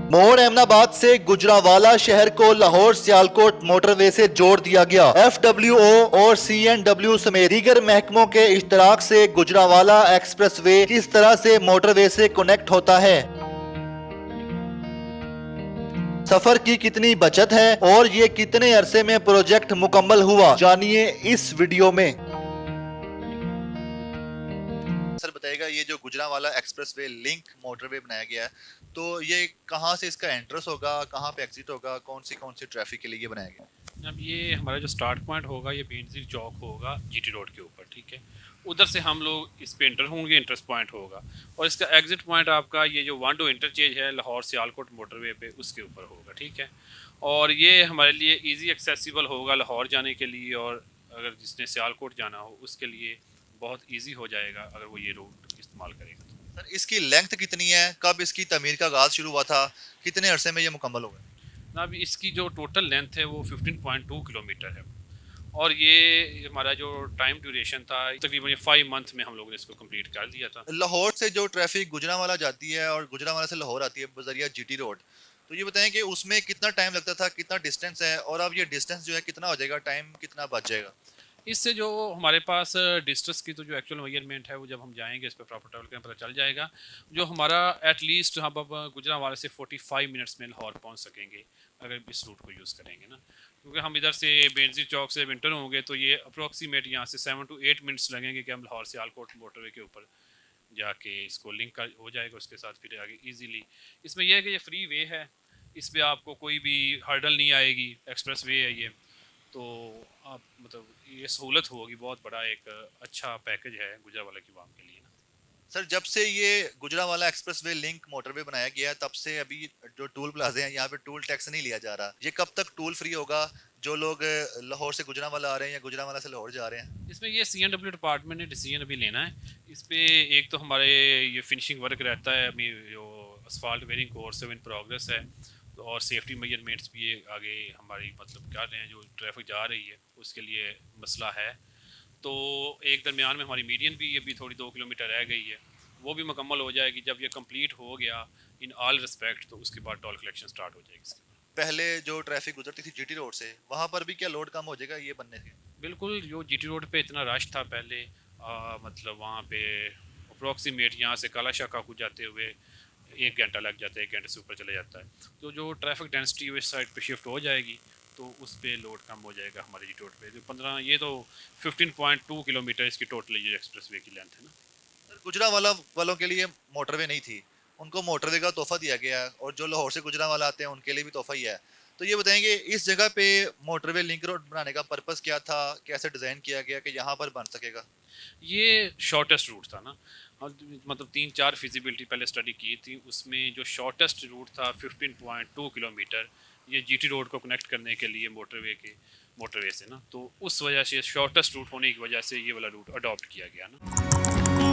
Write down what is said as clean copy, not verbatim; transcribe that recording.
मोड़ अहमदाबाद से गुजरांवाला शहर को लाहौर सियालकोट मोटरवे से जोड़ दिया गया। FWO और CNW समेत दीगर महकमों के इश्तराक से गुजरांवाला एक्सप्रेसवे किस तरह से मोटरवे से कनेक्ट होता है, सफर की कितनी बचत है और ये कितने अरसे में प्रोजेक्ट मुकम्मल हुआ, जानिए इस वीडियो में। सर बताइएगा, ये जो गुजरांवाला एक्सप्रेसवे लिंक मोटरवे बनाया गया है, तो ये कहाँ से इसका एंट्रेंस होगा, कहाँ पे एग्जिट होगा, कौन सी ट्रैफिक के लिए ये बनाया गया? अब ये हमारा जो स्टार्ट पॉइंट होगा ये बेनजीर चौक होगा GT रोड के ऊपर, ठीक है। उधर से हम लोग इस पे इंटर होंगे, इंटरेस्ट पॉइंट होगा, और इसका एग्जिट पॉइंट आपका ये जो वांडो इंटरचेंज है लाहौर सियालकोट मोटरवे पे उसके ऊपर होगा, ठीक है। और ये हमारे लिए इजी एक्सेसिबल होगा लाहौर जाने के लिए, और अगर जिसने सियालकोट जाना हो उसके लिए बहुत ईजी हो जाएगा अगर वो ये रूट इस्तेमाल करेगा। सर इसकी लेंथ कितनी है, कब इसकी तमीर का आगाज शुरू हुआ था, कितने अरसे में ये मुकम्मल होगा? अब इसकी जो टोटल लेंथ है वो 15.2 किलोमीटर है, और ये हमारा जो टाइम ड्यूरेशन था तकरीबन 5 मंथ में हम लोगों ने इसको कंप्लीट कर दिया था। लाहौर से जो ट्रैफिक गुजरांवाला जाती है और गुजरांवाला से लाहौर आती है बजरिया GT रोड, तो ये बताएं कि उसमें कितना टाइम लगता था, कितना डिस्टेंस है, और अब ये डिस्टेंस जो है कितना हो जाएगा, टाइम कितना बच जाएगा? इससे जो हमारे पास डिस्टेंस की तो जो एक्चुअल मेजरमेंट है वो जब हम जाएंगे इस पर प्रॉपर ट्रैवल करें पता चल जाएगा। जो हमारा एटलीस्ट हम अब गुजरांवाला से 45 मिनट्स में लाहौर पहुंच सकेंगे अगर इस रूट को यूज़ करेंगे ना, क्योंकि हम इधर से बेनजीर चौक से विंटर होंगे तो ये अप्रोक्सीमेट यहाँ से 7 to 8 मिनट्स लगेंगे कि हम लाहौर से सियालकोट मोटरवे के ऊपर जाके इसको लिंक कर हो जाएगा उसके साथ फिर आगे ईजीली। इसमें यह है कि ये फ्री वे है, इस पर आपको कोई भी हर्डल नहीं आएगी, एक्सप्रेस वे है ये, तो आप मतलब ये सहूलत होगी। बहुत बड़ा एक अच्छा पैकेज है गुजरांवाला की वाम के लिए ना। सर जब से ये गुजरांवाला एक्सप्रेसवे लिंक मोटरवे बनाया गया है, तब से अभी जो टूल प्लाजे हैं यहाँ पे टूल टैक्स नहीं लिया जा रहा, ये कब तक टूल फ्री होगा जो लोग लाहौर से गुजरांवाला आ रहे हैं या गुजरांवाला से लाहौर जा रहे हैं? इसमें ये CNW डिपार्टमेंट ने डिसीजन अभी लेना है इस पे। एक तो हमारे ये फिनिशिंग वर्क रहता है अभी, जो asphalt wearing course in progress है, तो और सेफ्टी मेजरमेंट्स भी ये आगे हमारी मतलब कर रहे हैं, जो ट्रैफिक जा रही है उसके लिए मसला है। तो एक दरमियान में हमारी मीडियन भी अभी थोड़ी 2 किलोमीटर रह गई है, वो भी मुकम्मल हो जाएगी। जब ये कंप्लीट हो गया इन ऑल रिस्पेक्ट तो उसके बाद टोल कलेक्शन स्टार्ट हो जाएगी इसके बाद। पहले जो ट्रैफिक गुजरती थी GT रोड से, वहां पर भी क्या लोड कम हो जाएगा ये बनने से? बिल्कुल, जो GT रोड पे इतना रश था पहले, मतलब वहाँ पे अप्रॉक्सीमेट यहाँ से काला शाह काकू जाते हुए 1 घंटा लग जाता है, 1 घंटे से ऊपर चले जाता है। तो जो ट्रैफिक डेंसिटी इस साइड पे शिफ्ट हो जाएगी तो उस पे लोड कम हो जाएगा हमारे GT रोड पे। जो 15 ये तो 15.2 किलोमीटर इसकी टोटल ये एक्सप्रेस वे की लेंथ है ना। सर गुजरांवाला वालों के लिए मोटरवे नहीं थी, उनको मोटरवे का तोहफा दिया गया है, और जो लाहौर से गुजरांवाला आते हैं उनके लिए भी तोहफा ही है। तो ये बताएंगे इस जगह पे मोटरवे लिंक रोड बनाने का पर्पस क्या था, कैसे डिजाइन किया गया कि यहाँ पर बन सकेगा? ये शॉर्टेस्ट रूट था ना, और मतलब 3-4 फिजिबिलिटी पहले स्टडी की थी, उसमें जो शॉर्टेस्ट रूट था 15.2 किलोमीटर ये GT रोड को कनेक्ट करने के लिए मोटरवे से ना, तो उस वजह से शॉर्टेस्ट रूट होने की वजह से ये वाला रूट अडॉप्ट किया गया ना।